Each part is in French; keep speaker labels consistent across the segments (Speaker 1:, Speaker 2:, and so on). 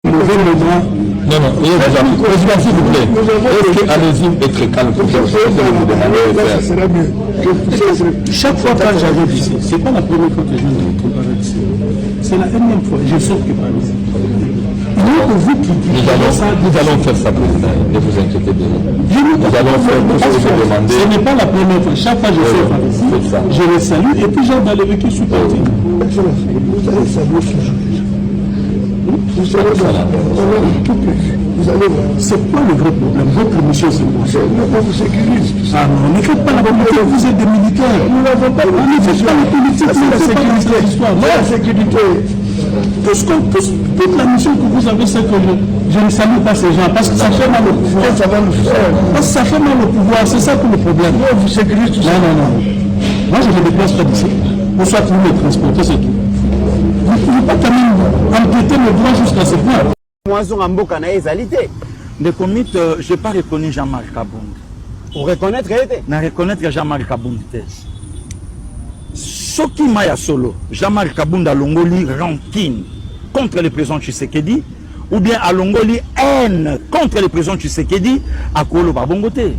Speaker 1: mauvais moment.
Speaker 2: Non, non, président, s'il vous plaît, allez-y être calme.
Speaker 1: Ça sera mieux. Chaque fois quand j'arrive ici, c'est pas la première fois que je viens de comparer ici. C'est la énième fois, je sors que par ici.
Speaker 2: Nous allons faire ça, président, ne vous inquiétez pas. Nous allons faire tout ce que vous demandez.
Speaker 1: Ce n'est pas la première fois, chaque fois je sors par ici, je les salue et puis j'ai dans le vécu, je suis parti. Vous allez saluer toujours. Vous allez voir, vous allez voir. C'est quoi le vrai problème? Votre mission, c'est quoi? On vous sécurise. Ah non, ne faites pas la politique, vous êtes des militaires. Nous n'avons pas ne faites pas la politique, c'est la sécurité. L'histoire. La sécurité. Toute la mission que vous avez, c'est que je ne salue pas ces gens, parce que ça fait mal au pouvoir. Ça va nous faire. Parce que ça fait mal au pouvoir, c'est ça tout le problème. Non, vous sécurisez tout ça. Non, non, non. Moi, je me déplace pas d'ici. Pour soit pour les transporter, c'est tout. Vous ne pouvez pas quand même empiéter le droit jusqu'à ce point.
Speaker 3: Moi, je n'ai pas reconnu Jean-Marc Kabound.
Speaker 4: Pour reconnaître,
Speaker 3: Na reconnaître Jean-Marc Kabound. Ce qui m'a solo, Jean-Marc Kabound a longoli rancune contre le président Tshisekedi, ou bien a longoli haine contre le président Tshisekedi, à Kolo Barbongote.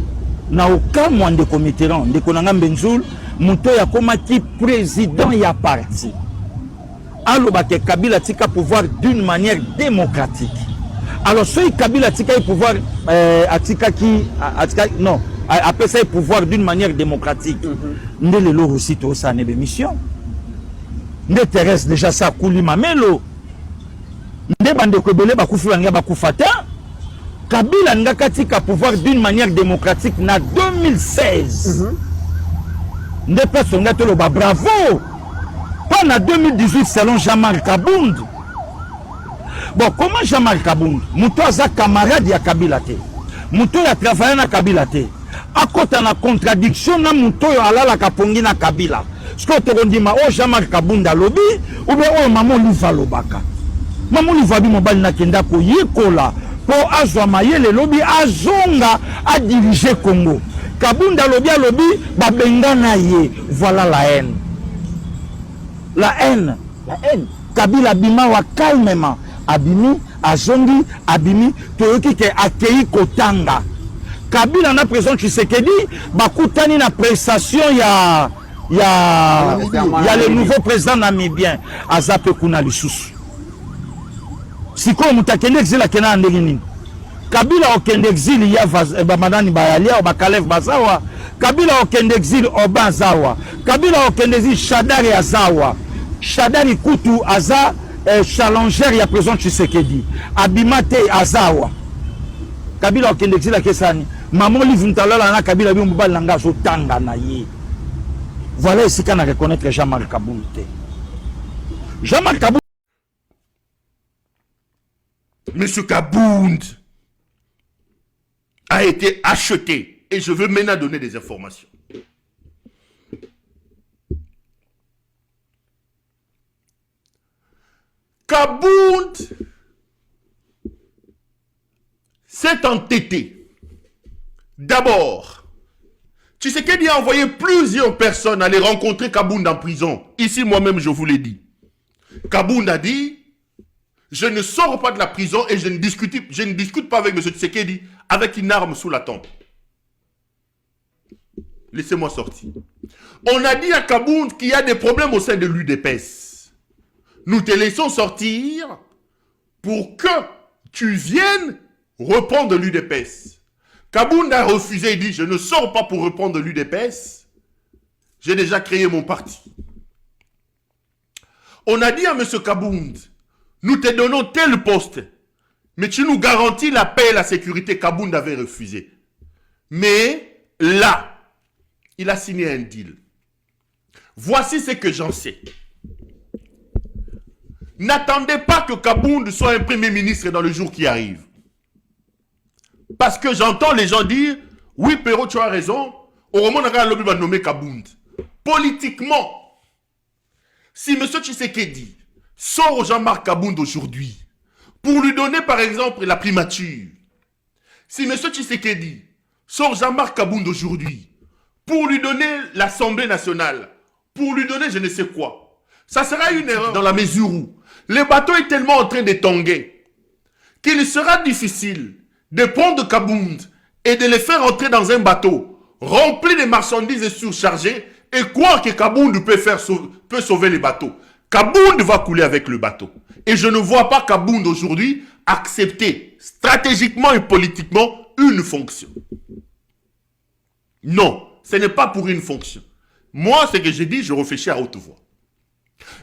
Speaker 3: Na aucun moyen de comité, de Konanga Benzoul, Mouto ya komaki président ya parti. Alors que Kabila tika pouvoir d'une manière démocratique. Alors ce Kabila tika pouvoir non, après ça pouvoir d'une manière démocratique. Nde le loro sito ça ne mission. Nde Thérèse déjà ça kouli mamelo. Nde bande ko belé ba kufi banga ba kufata. Kabila ngaka tika pouvoir d'une manière démocratique na 2016. Nde personne nga tolo ba bravo. Pas en 2018 selon Jean-Marc Kabound. Bon, comment Jean-Marc Kabound? Mouto a camarade ya Kabila te. Mouto a travaillé na Kabila te. À côté de la contradiction, na Mouto a la kapongi na Kabila. Ce que tu dis, oh Jean-Marc Kabound a lobby, ou bien oh maman Liva Lobaka. Maman Liva bi mobile na kenda ko yekola. Pour azwa maye le lobby azonga a diriger Congo. Kabound a lobby, babenga na ye. Voilà la haine. La haine. Kabila Bima wa calmement. Abimi, Azongi, Abimi, Toyoki ke Akei Kotanga. Kabila na président Tshisekedi, bakutani na prestation ya le nouveau président namibien, Azape Kuna Lisusu. Siko mutakende exil akena andelini. Kabila okende exil ya bamadani bayalia o bakalev bazawa. Kabila okende exil obanzawa. Kabila okende exil Shadari Azawa. Shadari Kutu Aza challenger ya président Tshisekedi. Abimate Azawa. Kabila okende exil akesani. Maman livre ntalala na Kabila bi mbala nanga so tanga na ye. Voilà ici qu'on a reconnaître Jean-Marc Kabound. Jean-Marc Kabound.
Speaker 5: Monsieur Kabound a été acheté et je veux maintenant donner des informations. Kabound s'est entêté. D'abord, Tshisekedi a envoyé plusieurs personnes aller rencontrer Kabound en prison. Ici, moi-même, je vous l'ai dit. Kabound a dit, je ne sors pas de la prison et je ne discute pas avec M. Tshisekedi avec une arme sous la tempe. Laissez-moi sortir. On a dit à Kabound qu'il y a des problèmes au sein de l'UDPS. Nous te laissons sortir pour que tu viennes reprendre l'UDPS. Kabound a refusé, il dit, je ne sors pas pour reprendre l'UDPS. J'ai déjà créé mon parti. On a dit à M. Kabound, nous te donnons tel poste, mais tu nous garantis la paix et la sécurité. Kabound avait refusé. Mais là, il a signé un deal. Voici ce que j'en sais. N'attendez pas que Kabound soit un premier ministre dans le jour qui arrive. Parce que j'entends les gens dire, oui, Perrault, tu as raison, au moment où on va nommer Kabound. Politiquement, si M. Tshisekedi sort Jean-Marc Kabound aujourd'hui, pour lui donner par exemple la primature, si M. Tshisekedi sort Jean-Marc Kabound aujourd'hui, pour lui donner l'Assemblée nationale, pour lui donner je ne sais quoi, ça sera une erreur dans la mesure où le bateau est tellement en train de tanguer. qu'il sera difficile de prendre Kabound et de les faire entrer dans un bateau rempli de marchandises surchargées et croire que Kabound peut sauver les bateaux. Kabound va couler avec le bateau. Et je ne vois pas Kabound aujourd'hui accepter stratégiquement et politiquement une fonction. Non, ce n'est pas pour une fonction. Moi, ce que j'ai dit, je réfléchis à haute voix.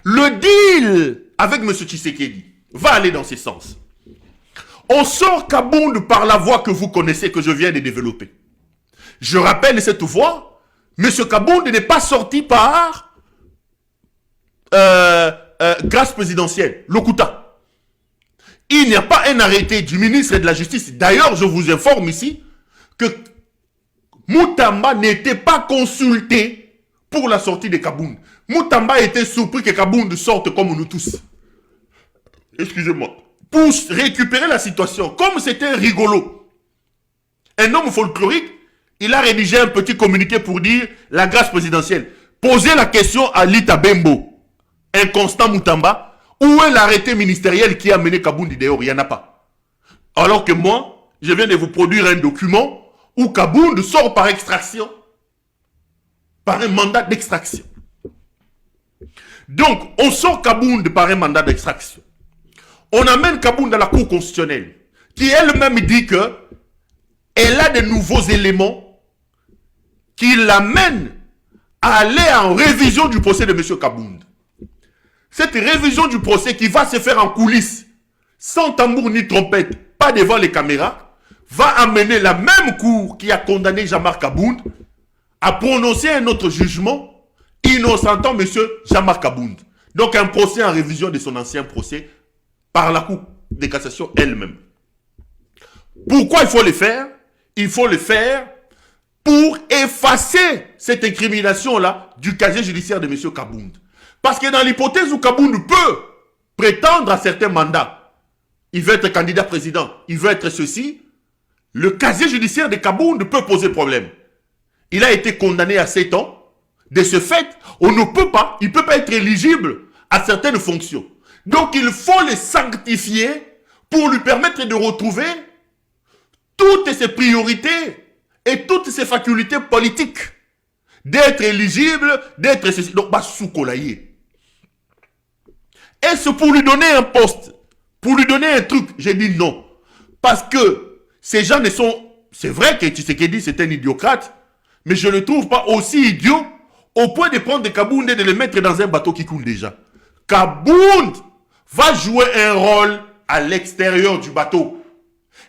Speaker 5: Le deal avec M. Tshisekedi va aller dans ce sens. On sort Kabound par la voie que vous connaissez, que je viens de développer. Je rappelle cette voie, M. Kabound n'est pas sorti par grâce présidentielle, Lokuta. Il n'y a pas un arrêté du ministre de la Justice. D'ailleurs, je vous informe ici que Moutamba n'était pas consulté pour la sortie de Kabound. Moutamba était surpris que Kabound sorte comme nous tous. Excusez-moi. Pour récupérer la situation, comme c'était rigolo, un homme folklorique, il a rédigé un petit communiqué pour dire la grâce présidentielle. Posez la question à Lita Bembo, un constant Moutamba, où est l'arrêté ministériel qui a mené Kabound dehors? Il n'y en a pas. Alors que moi, je viens de vous produire un document où Kabound sort par extraction, par un mandat d'extraction. Donc, on sort Kabound par un mandat d'extraction. On amène Kabound à la Cour constitutionnelle, qui elle-même dit que elle a de nouveaux éléments qui l'amènent à aller en révision du procès de M. Kabound. Cette révision du procès qui va se faire en coulisses, sans tambour ni trompette, pas devant les caméras, va amener la même cour qui a condamné Jean-Marc Kabound à prononcer un autre jugement innocentant M. Jean-Marc Kabound. Donc un procès en révision de son ancien procès par la Cour de cassation elle-même. Pourquoi il faut le faire? Il faut le faire pour effacer cette incrimination-là du casier judiciaire de M. Kabound. Parce que dans l'hypothèse où Kabound peut prétendre à certains mandats, il veut être candidat président, il veut être ceci, le casier judiciaire de Kabound peut poser problème. Il a été condamné à 7 ans. De ce fait, on ne peut pas, il ne peut pas être éligible à certaines fonctions. Donc il faut les sanctifier pour lui permettre de retrouver toutes ses priorités et toutes ses facultés politiques. D'être éligible, d'être ceci. Donc, bah, sous-colaillé. Est-ce pour lui donner un poste, pour lui donner un truc? J'ai dit non. Parce que ces gens ne sont... C'est vrai que Tshisekedi c'est un idiocrate, mais je ne le trouve pas aussi idiot au point de prendre Kabound et de le mettre dans un bateau qui coule déjà. Kabound va jouer un rôle à l'extérieur du bateau.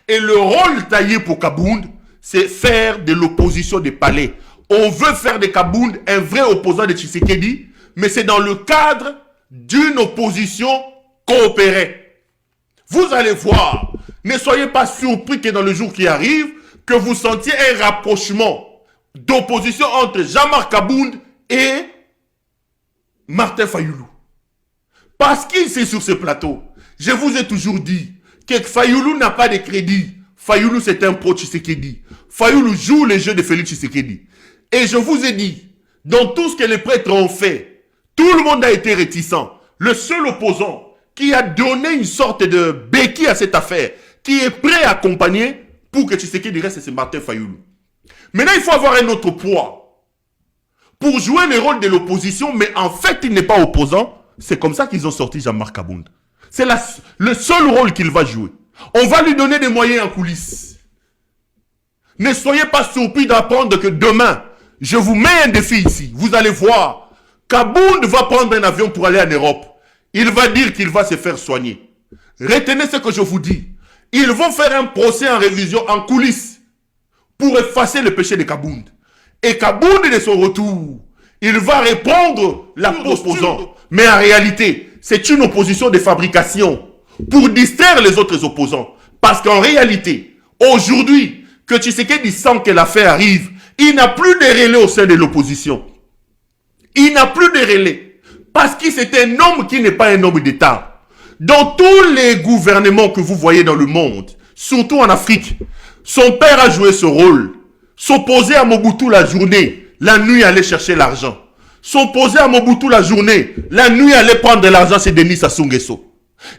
Speaker 5: Et le rôle taillé pour Kabound, c'est faire de l'opposition des palais. On veut faire de Kabound un vrai opposant de Tshisekedi, mais c'est dans le cadre d'une opposition coopérée. Vous allez voir, ne soyez pas surpris que dans le jour qui arrive, que vous sentiez un rapprochement d'opposition entre Jean-Marc Kabound et Martin Fayoulou. Parce qu'il c'est sur ce plateau. Je vous ai toujours dit que Fayoulou n'a pas de crédit. Fayoulou c'est un pro-Tshisekedi. Fayoulou joue les jeux de Félix Tshisekedi. Et je vous ai dit, dans tout ce que les prêtres ont fait, tout le monde a été réticent. Le seul opposant qui a donné une sorte de béquille à cette affaire, qui est prêt à accompagner pour que Tshisekedi reste, c'est Martin Fayoulou. Maintenant, il faut avoir un autre poids pour jouer le rôle de l'opposition, mais en fait, il n'est pas opposant. C'est comme ça qu'ils ont sorti Jean-Marc Kabound. C'est le seul rôle qu'il va jouer. On va lui donner des moyens en coulisses. Ne soyez pas surpris d'apprendre que demain, je vous mets un défi ici. Vous allez voir, Kabound va prendre un avion pour aller en Europe. Il va dire qu'il va se faire soigner. Retenez ce que je vous dis. Ils vont faire un procès en révision en coulisses pour effacer le péché de Kabound. Et Kabound, de son retour, il va répondre la opposant. Mais en réalité, c'est une opposition de fabrication pour distraire les autres opposants. Parce qu'en réalité, aujourd'hui, que Tshisekedi sent que l'affaire arrive, il n'a plus de relais au sein de l'opposition. Il n'a plus de relais. Parce que c'est un homme qui n'est pas un homme d'État. Dans tous les gouvernements que vous voyez dans le monde, surtout en Afrique, son père a joué ce rôle. S'opposer à Mobutu la journée, la nuit aller chercher l'argent. S'opposer à Mobutu la journée, la nuit aller prendre de l'argent, c'est Denis Sassou Nguesso.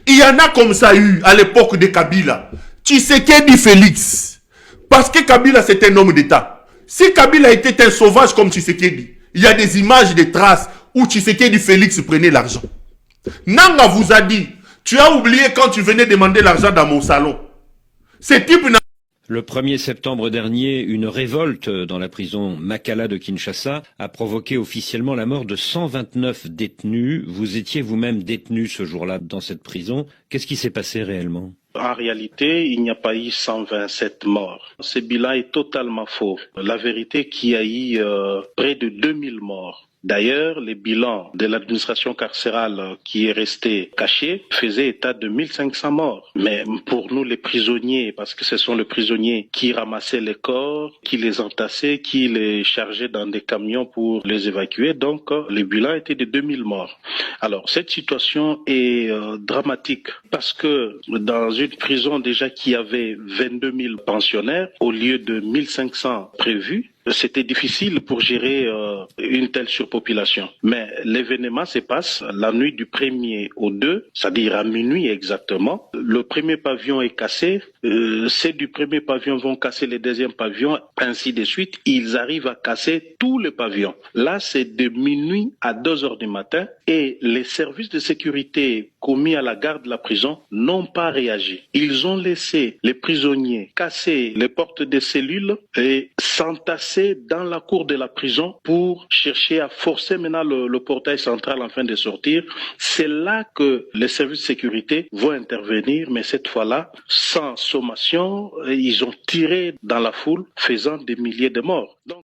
Speaker 5: Il y en a comme ça eu à l'époque de Kabila. Tshisekedi Félix. Parce que Kabila c'est un homme d'État. Si Kabila était un sauvage comme Tshisekedi, il y a des images, des traces où Tshisekedi Félix prenait l'argent. Nanga vous a dit, tu as oublié quand tu venais demander l'argent dans mon salon. Ce type n'a...
Speaker 4: Le 1er septembre dernier, une révolte dans la prison Makala de Kinshasa a provoqué officiellement la mort de 129 détenus. Vous étiez vous-même détenu ce jour-là dans cette prison. Qu'est-ce qui s'est passé réellement ?
Speaker 6: En réalité, il n'y a pas eu 127 morts. Ce bilan est totalement faux. La vérité, qu'il y a eu près de 2000 morts. D'ailleurs, les bilans de l'administration carcérale qui est resté caché faisait état de 1500 morts. Mais pour nous, les prisonniers, parce que ce sont les prisonniers qui ramassaient les corps, qui les entassaient, qui les chargeaient dans des camions pour les évacuer, donc le bilan était de 2000 morts. Alors, cette situation est dramatique parce que dans une prison déjà qui avait 22 000 pensionnaires au lieu de 1500 prévus, c'était difficile pour gérer une telle surpopulation. Mais l'événement se passe la nuit du 1er au 2, c'est-à-dire à minuit exactement. Le premier pavillon est cassé, ceux du premier pavillon vont casser le deuxième pavillon, ainsi de suite. Ils arrivent à casser tous les pavillons. Là, c'est de minuit à 2 heures du matin et les services de sécurité commis à la garde de la prison n'ont pas réagi. Ils ont laissé les prisonniers casser les portes des cellules et s'entasser dans la cour de la prison pour chercher à forcer maintenant le portail central afin de sortir. C'est là que les services de sécurité vont intervenir, mais cette fois-là, sans sommation, ils ont tiré dans la foule, faisant des milliers de morts. Donc,